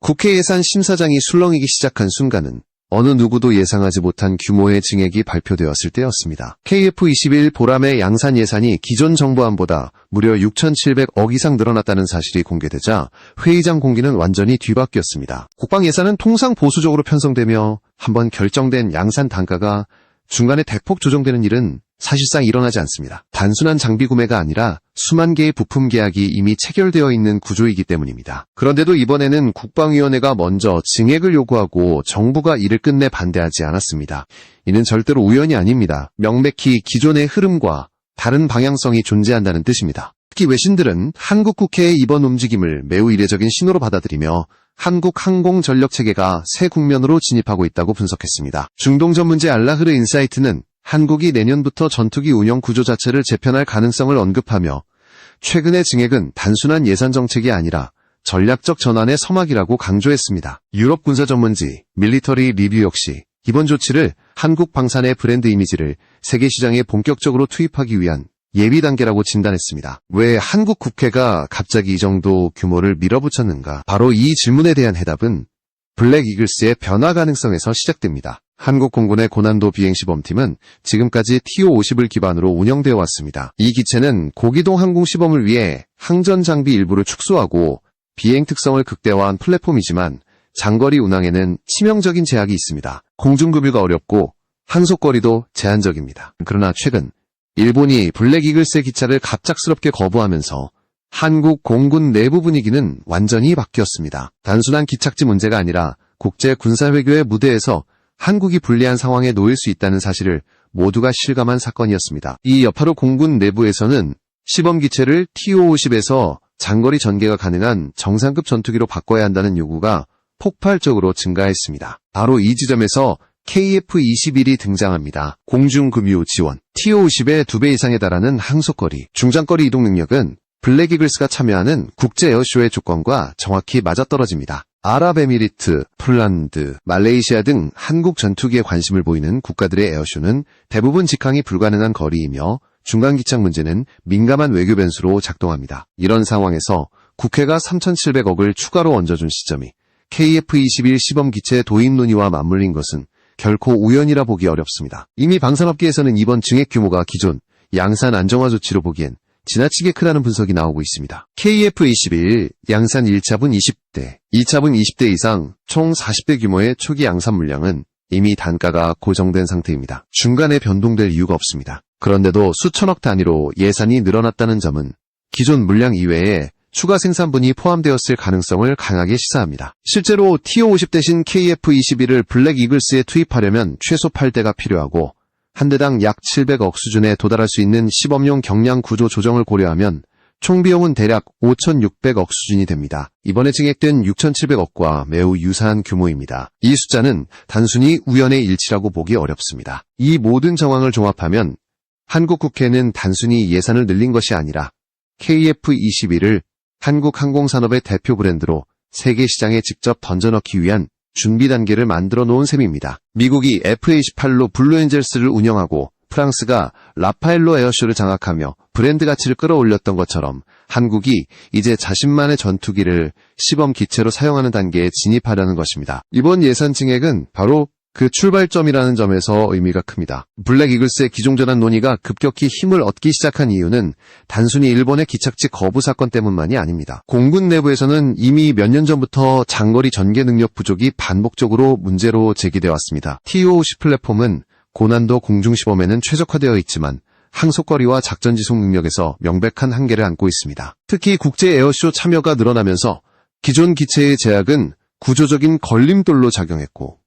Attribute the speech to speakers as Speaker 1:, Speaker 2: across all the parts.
Speaker 1: 국회 예산심사장이 술렁이기 시작한 순간은 어느 누구도 예상하지 못한 규모의 증액이 발표되었을 때였습니다. KF21 보람의 양산 예산이 기존 정부안보다 무려 6,700억 이상 늘어났다는 사실이 공개되자 회의장 공기는 완전히 뒤바뀌었습니다. 국방 예산은 통상 보수적으로 편성되며 한번 결정된 양산 단가가 중간에 대폭 조정되는 일은 사실상 일어나지 않습니다. 단순한 장비 구매가 아니라 수만 개의 부품 계약이 이미 체결되어 있는 구조이기 때문입니다. 그런데도 이번에는 국방위원회가 먼저 증액을 요구하고 정부가 이를 끝내 반대하지 않았습니다. 이는 절대로 우연이 아닙니다. 명백히 기존의 흐름과 다른 방향성이 존재한다는 뜻입니다. 특히 외신들은 한국 국회의 이번 움직임을 매우 이례적인 신호로 받아들이며 한국 항공전력체계가 새 국면으로 진입하고 있다고 분석했습니다. 중동 전문지 알라흐르 인사이트는 한국이 내년부터 전투기 운영 구조 자체를 재편할 가능성을 언급하며 최근의 증액은 단순한 예산 정책이 아니라 전략적 전환의 서막이라고 강조했습니다. 유럽 군사 전문지 밀리터리 리뷰 역시 이번 조치를 한국 방산의 브랜드 이미지를 세계 시장에 본격적으로 투입하기 위한 예비 단계라고 진단했습니다. 왜 한국 국회가 갑자기 이 정도 규모를 밀어붙였는가? 바로 이 질문에 대한 해답은 블랙 이글스의 변화 가능성에서 시작됩니다. 한국 공군의 고난도 비행시범팀은 지금까지 TO-50을 기반으로 운영되어 왔습니다. 이 기체는 고기동 항공 시범을 위해 항전 장비 일부를 축소하고 비행 특성을 극대화한 플랫폼이지만 장거리 운항에는 치명적인 제약이 있습니다. 공중급유가 어렵고 항속거리도 제한적입니다. 그러나 최근 일본이 블랙 이글스의 기차를 갑작스럽게 거부하면서 한국 공군 내부 분위기는 완전히 바뀌었습니다. 단순한 기착지 문제가 아니라 국제 군사외교의 무대에서 한국이 불리한 상황에 놓일 수 있다는 사실을 모두가 실감한 사건이었습니다. 이 여파로 공군 내부에서는 시범기체를 TO-50에서 장거리 전개가 가능한 정상급 전투기로 바꿔야 한다는 요구가 폭발적으로 증가했습니다. 바로 이 지점에서 KF-21이 등장합니다. 공중급유 지원, TO-50의 2배 이상에 달하는 항속거리, 중장거리 이동 능력은 블랙 이글스가 참여하는 국제 에어쇼의 조건과 정확히 맞아떨어집니다. 아랍에미리트, 폴란드, 말레이시아 등 한국 전투기에 관심을 보이는 국가들의 에어쇼는 대부분 직항이 불가능한 거리이며 중간기착 문제는 민감한 외교 변수로 작동합니다. 이런 상황에서 국회가 3,700억을 추가로 얹어준 시점이 KF-21 시범기체 도입 논의와 맞물린 것은 결코 우연이라 보기 어렵습니다. 이미 방산업계에서는 이번 증액 규모가 기존 양산 안정화 조치로 보기엔 지나치게 크다는 분석이 나오고 있습니다. KF-21 양산 1차분 20대, 2차분 20대 이상 총 40대 규모의 초기 양산 물량은 이미 단가가 고정된 상태입니다. 중간에 변동될 이유가 없습니다. 그런데도 수천억 단위로 예산이 늘어났다는 점은 기존 물량 이외에 추가 생산분이 포함되었을 가능성을 강하게 시사합니다. 실제로 TO-50 대신 KF-21을 블랙 이글스에 투입하려면 최소 8대가 필요하고 한 대당 약 700억 수준에 도달할 수 있는 시범용 경량 구조 조정을 고려하면 총 비용은 대략 5,600억 수준이 됩니다. 이번에 증액된 6,700억과 매우 유사한 규모입니다. 이 숫자는 단순히 우연의 일치라고 보기 어렵습니다. 이 모든 정황을 종합하면 한국 국회는 단순히 예산을 늘린 것이 아니라 KF-21을 한국 항공산업의 대표 브랜드로 세계 시장에 직접 던져넣기 위한 준비 단계를 만들어 놓은 셈입니다. 미국이 F-18로 블루엔젤스를 운영하고 프랑스가 라파엘로 에어쇼를 장악하며 브랜드 가치를 끌어올렸던 것처럼 한국이 이제 자신만의 전투기를 시범 기체로 사용하는 단계에 진입하려는 것입니다. 이번 예산 증액은 바로 그 출발점이라는 점에서 의미가 큽니다. 블랙 이글스의 기종전환 논의가 급격히 힘을 얻기 시작한 이유는 단순히 일본의 기착지 거부 사건 때문만이 아닙니다. 공군 내부에서는 이미 몇 년 전부터 장거리 전개 능력 부족이 반복적으로 문제로 제기되어 왔습니다. TO-50 플랫폼은 고난도 공중시범에는 최적화되어 있지만 항속거리와 작전 지속 능력에서 명백한 한계를 안고 있습니다. 특히 국제 에어쇼 참여가 늘어나면서 기존 기체의 제약은 구조적인 걸림돌로 작용했고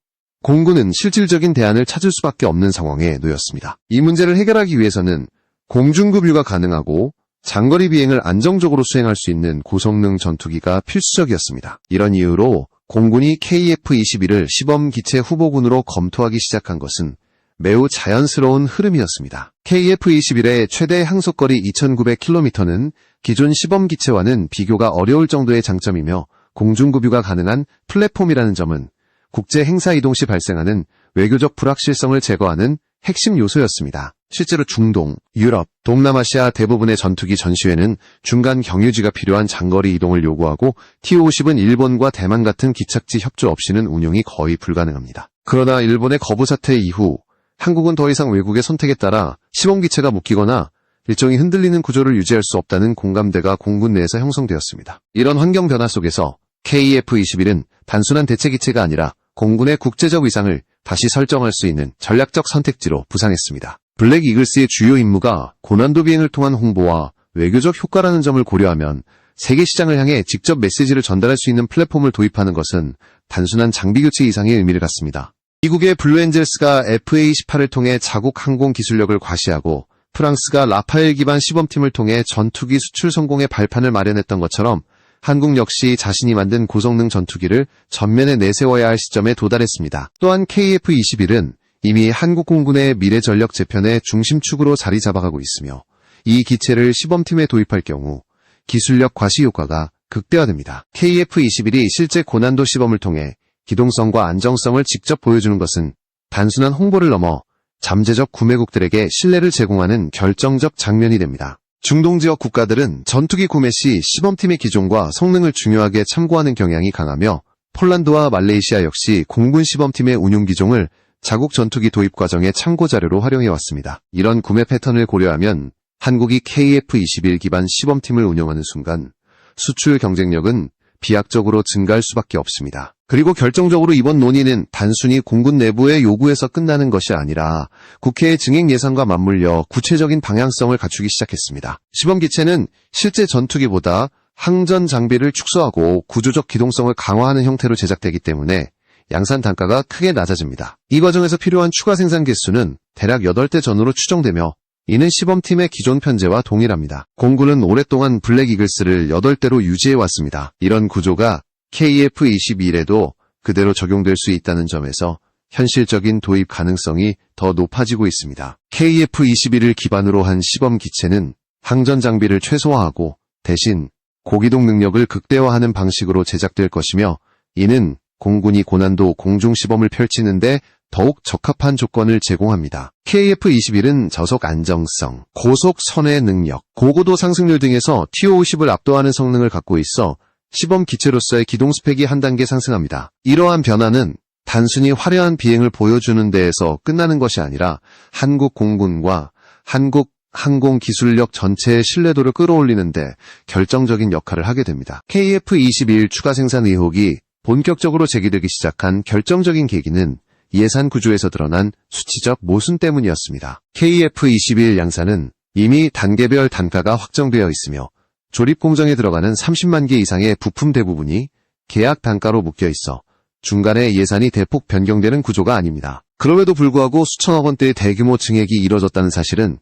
Speaker 1: 공군은 실질적인 대안을 찾을 수밖에 없는 상황에 놓였습니다. 이 문제를 해결하기 위해서는 공중급유가 가능하고 장거리 비행을 안정적으로 수행할 수 있는 고성능 전투기가 필수적이었습니다. 이런 이유로 공군이 KF-21을 시범 기체 후보군으로 검토하기 시작한 것은 매우 자연스러운 흐름이었습니다. KF-21의 최대 항속거리 2,900km는 기존 시범 기체와는 비교가 어려울 정도의 장점이며 공중급유가 가능한 플랫폼이라는 점은 국제 행사 이동 시 발생하는 외교적 불확실성을 제거하는 핵심 요소였습니다. 실제로 중동, 유럽, 동남아시아 대부분의 전투기 전시회는 중간 경유지가 필요한 장거리 이동을 요구하고 TO-50은 일본과 대만 같은 기착지 협조 없이는 운용이 거의 불가능합니다. 그러나 일본의 거부 사태 이후 한국은 더 이상 외국의 선택에 따라 시범기체가 묶이거나 일정이 흔들리는 구조를 유지할 수 없다는 공감대가 공군 내에서 형성되었습니다. 이런 환경 변화 속에서 KF-21은 단순한 대체기체가 아니라 공군의 국제적 위상을 다시 설정할 수 있는 전략적 선택지로 부상했습니다. 블랙 이글스의 주요 임무가 고난도 비행을 통한 홍보와 외교적 효과라는 점을 고려하면 세계 시장을 향해 직접 메시지를 전달할 수 있는 플랫폼을 도입하는 것은 단순한 장비 교체 이상의 의미를 갖습니다. 미국의 블루엔젤스가 FA-18을 통해 자국 항공 기술력을 과시하고 프랑스가 라파엘 기반 시범팀을 통해 전투기 수출 성공의 발판을 마련했던 것처럼 한국 역시 자신이 만든 고성능 전투기를 전면에 내세워야 할 시점에 도달했습니다. 또한 KF-21은 이미 한국 공군의 미래 전력 재편의 중심축으로 자리 잡아가고 있으며 이 기체를 시범팀에 도입할 경우 기술력 과시 효과가 극대화됩니다. KF-21이 실제 고난도 시범을 통해 기동성과 안정성을 직접 보여주는 것은 단순한 홍보를 넘어 잠재적 구매국들에게 신뢰를 제공하는 결정적 장면이 됩니다. 중동 지역 국가들은 전투기 구매 시 시범팀의 기종과 성능을 중요하게 참고하는 경향이 강하며 폴란드와 말레이시아 역시 공군 시범팀의 운용 기종을 자국 전투기 도입 과정의 참고 자료로 활용해왔습니다. 이런 구매 패턴을 고려하면 한국이 KF-21 기반 시범팀을 운영하는 순간 수출 경쟁력은 비약적으로 증가할 수밖에 없습니다. 그리고 결정적으로 이번 논의는 단순히 공군 내부의 요구에서 끝나는 것이 아니라 국회의 증액 예산과 맞물려 구체적인 방향성을 갖추기 시작했습니다. 시범기체는 실제 전투기보다 항전 장비를 축소하고 구조적 기동성을 강화하는 형태로 제작되기 때문에 양산 단가가 크게 낮아집니다. 이 과정에서 필요한 추가 생산 개수는 대략 8대 전후로 추정되며 이는 시범팀의 기존 편제와 동일합니다. 공군은 오랫동안 블랙 이글스를 8대로 유지해왔습니다. 이런 구조가 KF-21에도 그대로 적용될 수 있다는 점에서 현실적인 도입 가능성이 더 높아지고 있습니다. KF-21을 기반으로 한 시범 기체는 항전 장비를 최소화하고 대신 고기동 능력을 극대화하는 방식으로 제작될 것이며 이는 공군이 고난도 공중 시범을 펼치는데 더욱 적합한 조건을 제공합니다. KF-21은 저속 안정성, 고속 선회 능력, 고고도 상승률 등에서 TO-50을 압도하는 성능을 갖고 있어 시범 기체로서의 기동 스펙이 한 단계 상승합니다. 이러한 변화는 단순히 화려한 비행을 보여주는 데에서 끝나는 것이 아니라 한국 공군과 한국 항공 기술력 전체의 신뢰도를 끌어올리는 데 결정적인 역할을 하게 됩니다. KF-21 추가 생산 의혹이 본격적으로 제기되기 시작한 결정적인 계기는 예산 구조에서 드러난 수치적 모순 때문이었습니다. KF-21 양산은 이미 단계별 단가가 확정되어 있으며 조립 공정에 들어가는 30만 개 이상의 부품 대부분이 계약 단가로 묶여 있어 중간에 예산이 대폭 변경되는 구조가 아닙니다. 그럼에도 불구하고 수천억 원대의 대규모 증액이 이뤄졌다는 사실은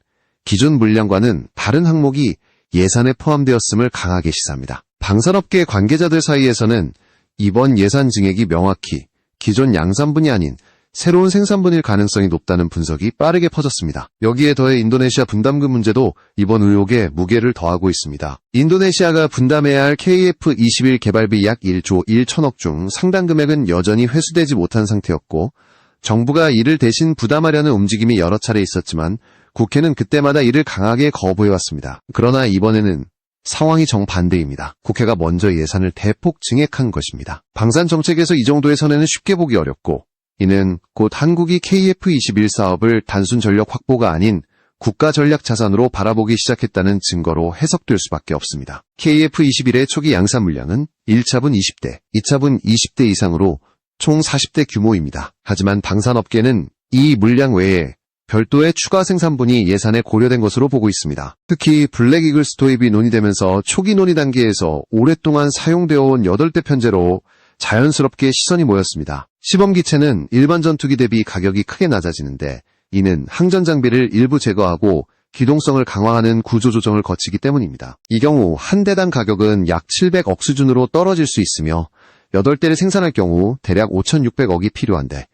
Speaker 1: 기존 물량과는 다른 항목이 예산에 포함되었음을 강하게 시사합니다. 방산업계 관계자들 사이에서는 이번 예산 증액이 명확히 기존 양산분이 아닌 새로운 생산분일 가능성이 높다는 분석이 빠르게 퍼졌습니다. 여기에 더해 인도네시아 분담금 문제도 이번 의혹에 무게를 더하고 있습니다. 인도네시아가 분담해야 할 KF-21 개발비 약 1조 1천억 중 상당 금액은 여전히 회수되지 못한 상태였고 정부가 이를 대신 부담하려는 움직임이 여러 차례 있었지만 국회는 그때마다 이를 강하게 거부해왔습니다. 그러나 이번에는 상황이 정반대입니다. 국회가 먼저 예산을 대폭 증액한 것입니다. 방산 정책에서 이 정도의 선에는 쉽게 보기 어렵고 이는 곧 한국이 KF-21 사업을 단순 전력 확보가 아닌 국가 전략 자산으로 바라보기 시작했다는 증거로 해석될 수밖에 없습니다. KF-21의 초기 양산 물량은 1차분 20대, 2차분 20대 이상으로 총 40대 규모입니다. 하지만 방산업계는 이 물량 외에 별도의 추가 생산분이 예산에 고려된 것으로 보고 있습니다. 특히 블랙 이글스 도입이 논의되면서 초기 논의 단계에서 오랫동안 사용되어 온 8대 편제로 자연스럽게 시선이 모였습니다. 시범기체는 일반 전투기 대비 가격이 크게 낮아지는데 이는 항전 장비를 일부 제거하고 기동성을 강화하는 구조조정을 거치기 때문입니다. 이 경우 한 대당 가격은 약 700억 수준으로 떨어질 수 있으며 8대를 생산할 경우 대략 5,600억이 필요한데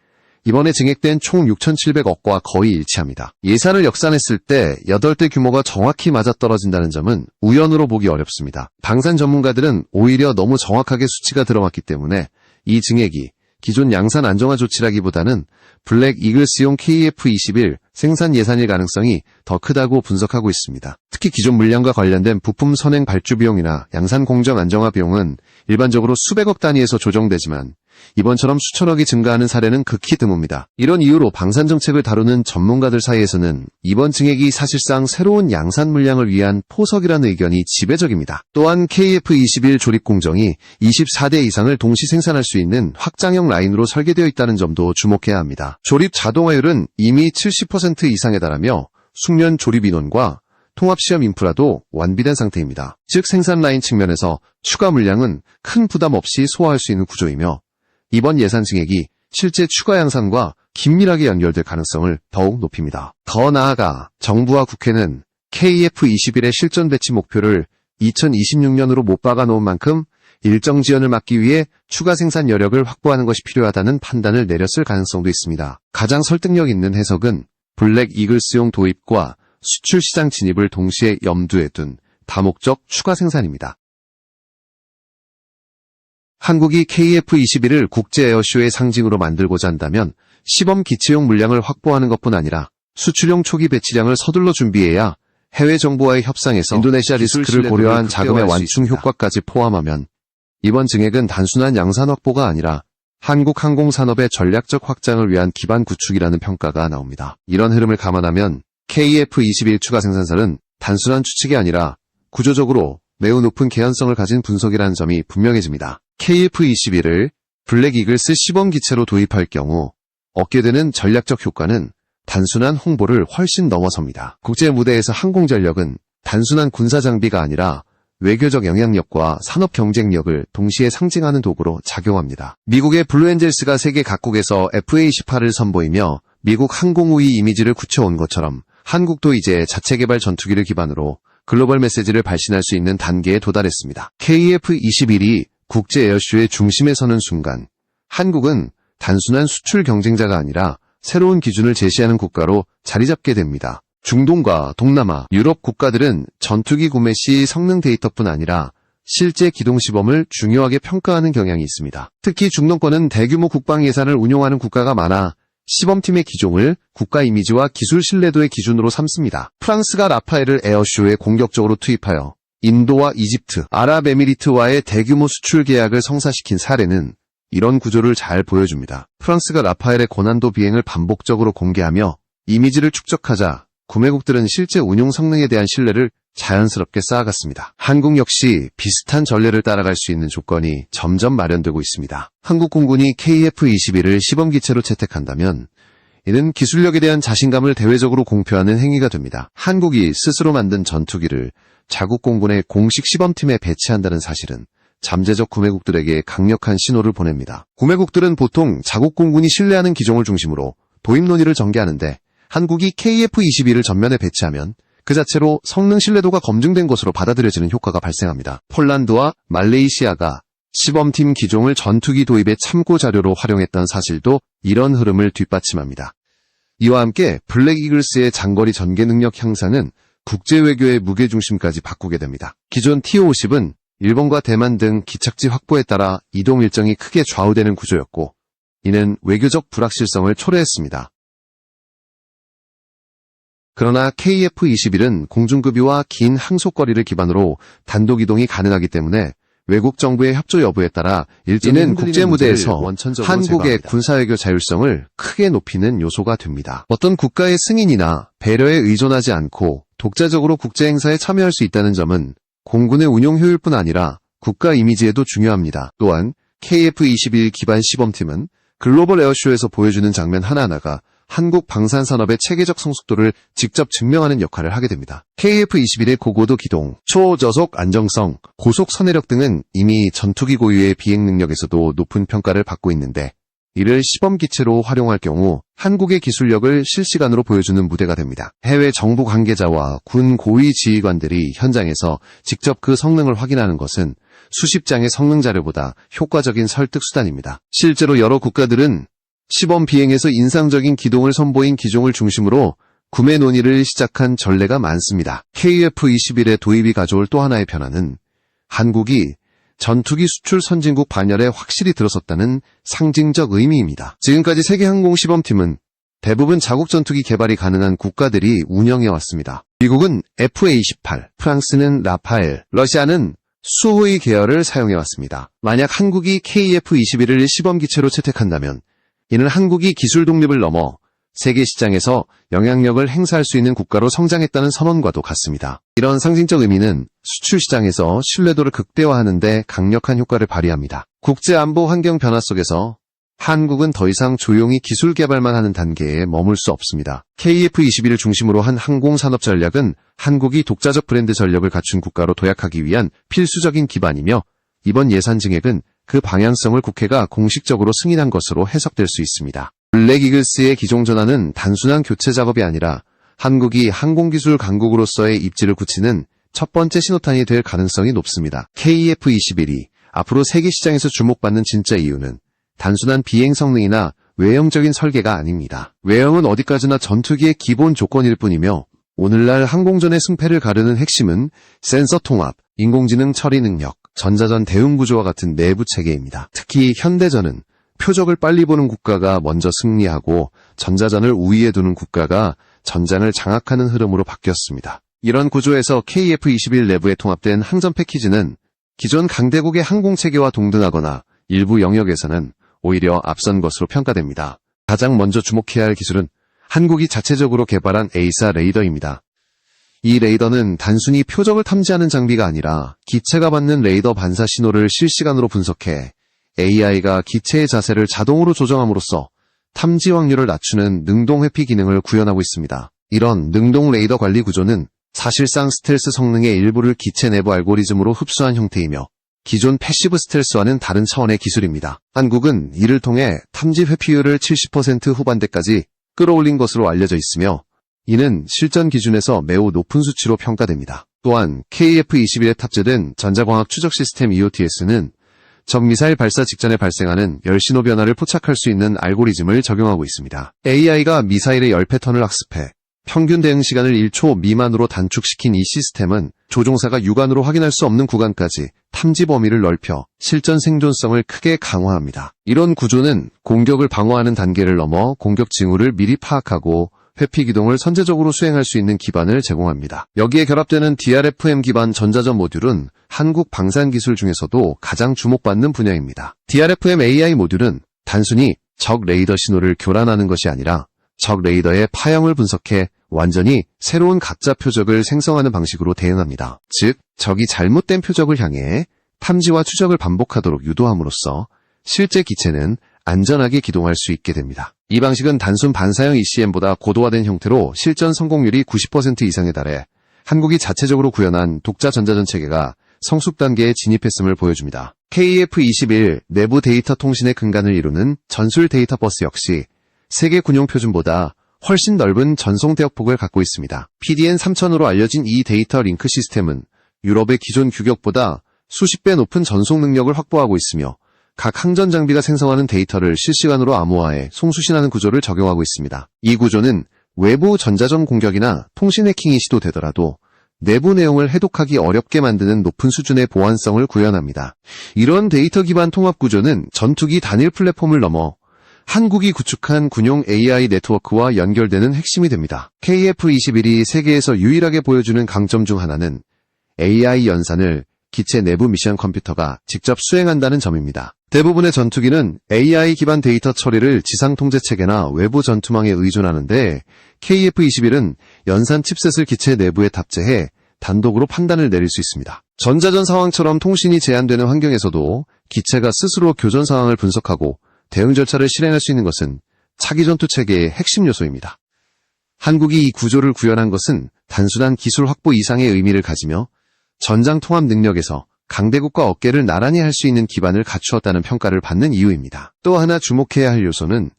Speaker 1: 이번에 증액된 총 6,700억과 거의 일치합니다. 예산을 역산했을 때 8대 규모가 정확히 맞아떨어진다는 점은 우연으로 보기 어렵습니다. 방산 전문가들은 오히려 너무 정확하게 수치가 들어맞기 때문에 이 증액이 기존 양산 안정화 조치라기보다는 블랙 이글스용 KF-21 생산 예산일 가능성이 더 크다고 분석하고 있습니다. 특히 기존 물량과 관련된 부품 선행 발주 비용이나 양산 공정 안정화 비용은 일반적으로 수백억 단위에서 조정되지만 이번처럼 수천억이 증가하는 사례는 극히 드뭅니다. 이런 이유로 방산 정책을 다루는 전문가들 사이에서는 이번 증액이 사실상 새로운 양산 물량을 위한 포석이라는 의견이 지배적입니다. 또한 KF21 조립 공정이 24대 이상을 동시 생산할 수 있는 확장형 라인으로 설계되어 있다는 점도 주목해야 합니다. 조립 자동화율은 이미 70% 이상에 달하며 숙련 조립 인원과 통합시험 인프라도 완비된 상태입니다. 즉 생산 라인 측면에서 추가 물량은 큰 부담 없이 소화할 수 있는 구조이며 이번 예산 증액이 실제 추가 양산과 긴밀하게 연결될 가능성을 더욱 높입니다. 더 나아가 정부와 국회는 KF21의 실전 배치 목표를 2026년으로 못 박아놓은 만큼 일정 지연을 막기 위해 추가 생산 여력을 확보하는 것이 필요하다는 판단을 내렸을 가능성도 있습니다. 가장 설득력 있는 해석은 블랙 이글스용 도입과 수출 시장 진입을 동시에 염두에 둔 다목적 추가 생산입니다. 한국이 KF21을 국제 에어쇼의 상징으로 만들고자 한다면 시범 기체용 물량을 확보하는 것뿐 아니라 수출용 초기 배치량을 서둘러 준비해야 해외 정부와의 협상에서 인도네시아 리스크를 고려한 자금의 완충 효과까지 포함하면 이번 증액은 단순한 양산 확보가 아니라 한국 항공산업의 전략적 확장을 위한 기반 구축이라는 평가가 나옵니다. 이런 흐름을 감안하면 KF21 추가 생산설은 단순한 추측이 아니라 구조적으로 매우 높은 개연성을 가진 분석이라는 점이 분명해집니다. KF21을 블랙 이글스 시범 기체로 도입할 경우 얻게 되는 전략적 효과는 단순한 홍보를 훨씬 넘어섭니다. 국제 무대에서 항공전력은 단순한 군사 장비가 아니라 외교적 영향력과 산업 경쟁력을 동시에 상징하는 도구로 작용합니다. 미국의 블루엔젤스가 세계 각국에서 FA-18을 선보이며 미국 항공우위 이미지를 굳혀온 것처럼 한국도 이제 자체 개발 전투기를 기반으로 글로벌 메시지를 발신할 수 있는 단계에 도달했습니다. KF21이 국제 에어쇼의 중심에 서는 순간 한국은 단순한 수출 경쟁자가 아니라 새로운 기준을 제시하는 국가로 자리 잡게 됩니다. 중동과 동남아, 유럽 국가들은 전투기 구매 시 성능 데이터뿐 아니라 실제 기동 시범을 중요하게 평가하는 경향이 있습니다. 특히 중동권은 대규모 국방 예산을 운용하는 국가가 많아 시범팀의 기종을 국가 이미지와 기술 신뢰도의 기준으로 삼습니다. 프랑스가 라파엘을 에어쇼에 공격적으로 투입하여 인도와 이집트, 아랍에미리트와의 대규모 수출 계약을 성사시킨 사례는 이런 구조를 잘 보여줍니다. 프랑스가 라파엘의 고난도 비행을 반복적으로 공개하며 이미지를 축적하자 구매국들은 실제 운용 성능에 대한 신뢰를 자연스럽게 쌓아갔습니다. 한국 역시 비슷한 전례를 따라갈 수 있는 조건이 점점 마련되고 있습니다. 한국 공군이 KF21을 시범기체로 채택한다면 이는 기술력에 대한 자신감을 대외적으로 공표하는 행위가 됩니다. 한국이 스스로 만든 전투기를 자국 공군의 공식 시범팀에 배치한다는 사실은 잠재적 구매국들에게 강력한 신호를 보냅니다. 구매국들은 보통 자국 공군이 신뢰하는 기종을 중심으로 도입 논의를 전개하는데 한국이 KF21을 전면에 배치하면 그 자체로 성능 신뢰도가 검증된 것으로 받아들여지는 효과가 발생합니다. 폴란드와 말레이시아가 시범팀 기종을 전투기 도입의 참고 자료로 활용했던 사실도 이런 흐름을 뒷받침합니다. 이와 함께 블랙 이글스의 장거리 전개 능력 향상은 국제 외교의 무게중심까지 바꾸게 됩니다. 기존 TO-50은 일본과 대만 등 기착지 확보에 따라 이동 일정이 크게 좌우되는 구조였고 이는 외교적 불확실성을 초래했습니다. 그러나 KF21은 공중급유와 긴 항속거리를 기반으로 단독 이동이 가능하기 때문에 외국 정부의 협조 여부에 따라 이는 국제 무대에서 한국의 군사외교 자율성을 크게 높이는 요소가 됩니다. 어떤 국가의 승인이나 배려에 의존하지 않고 독자적으로 국제 행사에 참여할 수 있다는 점은 공군의 운용 효율뿐 아니라 국가 이미지에도 중요합니다. 또한 KF21 기반 시범팀은 글로벌 에어쇼에서 보여주는 장면 하나하나가 한국 방산산업의 체계적 성숙도를 직접 증명하는 역할을 하게 됩니다. KF21의 고고도 기동, 초저속 안정성, 고속 선회력 등은 이미 전투기 고유의 비행 능력에서도 높은 평가를 받고 있는데 이를 시범기체로 활용할 경우 한국의 기술력을 실시간으로 보여주는 무대가 됩니다. 해외 정부 관계자와 군 고위 지휘관들이 현장에서 직접 그 성능을 확인하는 것은 수십 장의 성능 자료보다 효과적인 설득 수단입니다. 실제로 여러 국가들은 시범 비행에서 인상적인 기동을 선보인 기종을 중심으로 구매 논의를 시작한 전례가 많습니다. KF21의 도입이 가져올 또 하나의 변화는 한국이 전투기 수출 선진국 반열에 확실히 들어섰다는 상징적 의미입니다. 지금까지 세계항공시범팀은 대부분 자국 전투기 개발이 가능한 국가들이 운영해왔습니다. 미국은 FA-18, 프랑스는 라파엘, 러시아는 수호의 계열을 사용해왔습니다. 만약 한국이 KF-21을 시범기체로 채택한다면 이는 한국이 기술 독립을 넘어 세계 시장에서 영향력을 행사할 수 있는 국가로 성장했다는 선언과도 같습니다. 이런 상징적 의미는 수출 시장에서 신뢰도를 극대화하는 데 강력한 효과를 발휘합니다. 국제안보 환경 변화 속에서 한국은 더 이상 조용히 기술 개발만 하는 단계에 머물 수 없습니다. KF-21을 중심으로 한 항공산업 전략은 한국이 독자적 브랜드 전력을 갖춘 국가로 도약하기 위한 필수적인 기반이며 이번 예산 증액은 그 방향성을 국회가 공식적으로 승인한 것으로 해석될 수 있습니다. 블랙이글스의 기종 전환은 단순한 교체 작업이 아니라 한국이 항공기술 강국으로서의 입지를 굳히는 첫 번째 신호탄이 될 가능성이 높습니다. KF-21이 앞으로 세계 시장에서 주목받는 진짜 이유는 단순한 비행 성능이나 외형적인 설계가 아닙니다. 외형은 어디까지나 전투기의 기본 조건일 뿐이며 오늘날 항공전의 승패를 가르는 핵심은 센서 통합, 인공지능 처리 능력, 전자전 대응 구조와 같은 내부 체계입니다. 특히 현대전은 표적을 빨리 보는 국가가 먼저 승리하고 전자전을 우위에 두는 국가가 전장을 장악하는 흐름으로 바뀌었습니다. 이런 구조에서 KF-21 내부에 통합된 항전 패키지는 기존 강대국의 항공체계와 동등하거나 일부 영역에서는 오히려 앞선 것으로 평가됩니다. 가장 먼저 주목해야 할 기술은 한국이 자체적으로 개발한 A사 레이더입니다. 이 레이더는 단순히 표적을 탐지하는 장비가 아니라 기체가 받는 레이더 반사 신호를 실시간으로 분석해 AI가 기체의 자세를 자동으로 조정함으로써 탐지 확률을 낮추는 능동 회피 기능을 구현하고 있습니다. 이런 능동 레이더 관리 구조는 사실상 스텔스 성능의 일부를 기체 내부 알고리즘으로 흡수한 형태이며 기존 패시브 스텔스와는 다른 차원의 기술입니다. 한국은 이를 통해 탐지 회피율을 70% 후반대까지 끌어올린 것으로 알려져 있으며 이는 실전 기준에서 매우 높은 수치로 평가됩니다. 또한 KF-21에 탑재된 전자광학 추적 시스템 EOTS는 적 미사일 발사 직전에 발생하는 열신호 변화를 포착할 수 있는 알고리즘을 적용하고 있습니다. AI가 미사일의 열 패턴을 학습해 평균 대응 시간을 1초 미만으로 단축시킨 이 시스템은 조종사가 육안으로 확인할 수 없는 구간까지 탐지 범위를 넓혀 실전 생존성을 크게 강화합니다. 이런 구조는 공격을 방어하는 단계를 넘어 공격 징후를 미리 파악하고 회피 기동을 선제적으로 수행할 수 있는 기반을 제공합니다. 여기에 결합되는 DRFM 기반 전자전 모듈은 한국 방산기술 중에서도 가장 주목받는 분야입니다. DRFM AI 모듈은 단순히 적 레이더 신호를 교란하는 것이 아니라 적 레이더의 파형을 분석해 완전히 새로운 가짜 표적을 생성하는 방식으로 대응합니다. 즉, 적이 잘못된 표적을 향해 탐지와 추적을 반복하도록 유도함으로써 실제 기체는 안전하게 기동할 수 있게 됩니다. 이 방식은 단순 반사형 ECM보다 고도화된 형태로 실전 성공률이 90% 이상에 달해 한국이 자체적으로 구현한 독자 전자전 체계가 성숙 단계에 진입했음을 보여줍니다. KF-21 내부 데이터 통신의 근간을 이루는 전술 데이터 버스 역시 세계 군용 표준보다 훨씬 넓은 전송 대역폭을 갖고 있습니다. PDN-3000으로 알려진 이 데이터 링크 시스템은 유럽의 기존 규격보다 수십 배 높은 전송 능력을 확보하고 있으며 각 항전 장비가 생성하는 데이터를 실시간으로 암호화해 송수신하는 구조를 적용하고 있습니다. 이 구조는 외부 전자전 공격이나 통신 해킹이 시도되더라도 내부 내용을 해독하기 어렵게 만드는 높은 수준의 보안성을 구현합니다. 이런 데이터 기반 통합 구조는 전투기 단일 플랫폼을 넘어 한국이 구축한 군용 AI 네트워크와 연결되는 핵심이 됩니다. KF-21이 세계에서 유일하게 보여주는 강점 중 하나는 AI 연산을 기체 내부 미션 컴퓨터가 직접 수행한다는 점입니다. 대부분의 전투기는 AI 기반 데이터 처리를 지상 통제 체계나 외부 전투망에 의존하는데 KF-21은 연산 칩셋을 기체 내부에 탑재해 단독으로 판단을 내릴 수 있습니다. 전자전 상황처럼 통신이 제한되는 환경에서도 기체가 스스로 교전 상황을 분석하고 대응 절차를 실행할 수 있는 것은 차기 전투 체계의 핵심 요소입니다. 한국이 이 구조를 구현한 것은 단순한 기술 확보 이상의 의미를 가지며 전장 통합 능력에서 강대국과 어깨를 나란히 할 수 있는 기반을 갖추었다는 평가를 받는 이유입니다. 또 하나 주목해야 할 요소는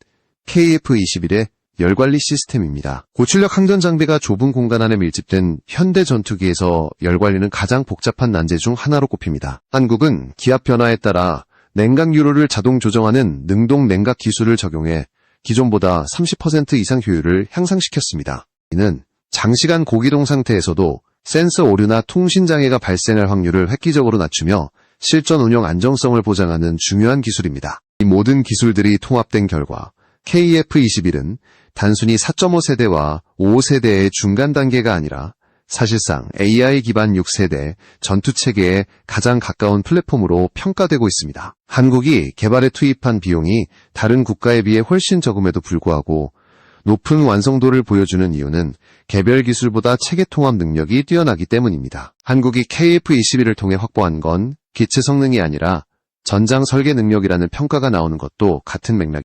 Speaker 1: KF-21의 열관리 시스템입니다. 고출력 항전 장비가 좁은 공간 안에 밀집된 현대 전투기에서 열관리는 가장 복잡한 난제 중 하나로 꼽힙니다. 한국은 기압 변화에 따라 냉각 유로를 자동 조정하는 능동 냉각 기술을 적용해 기존보다 30% 이상 효율을 향상시켰습니다. 이는 장시간 고기동 상태에서도 센서 오류나 통신 장애가 발생할 확률을 획기적으로 낮추며 실전 운영 안정성을 보장하는 중요한 기술입니다. 이 모든 기술들이 통합된 결과 KF-21은 단순히 4.5세대와 5세대의 중간 단계가 아니라 사실상 AI 기반 6세대 전투체계에 가장 가까운 플랫폼으로 평가되고 있습니다. 한국이 개발에 투입한 비용이 다른 국가에 비해 훨씬 적음에도 불구하고 높은 완성도를 보여주는 이유는 개별 기술보다 체계 통합 능력이 뛰어나기 때문입니다. 한국이 KF-21을 통해 확보한 건 기체 성능이 아니라 전장 설계 능력이라는 평가가 나오는 것도 같은 맥락.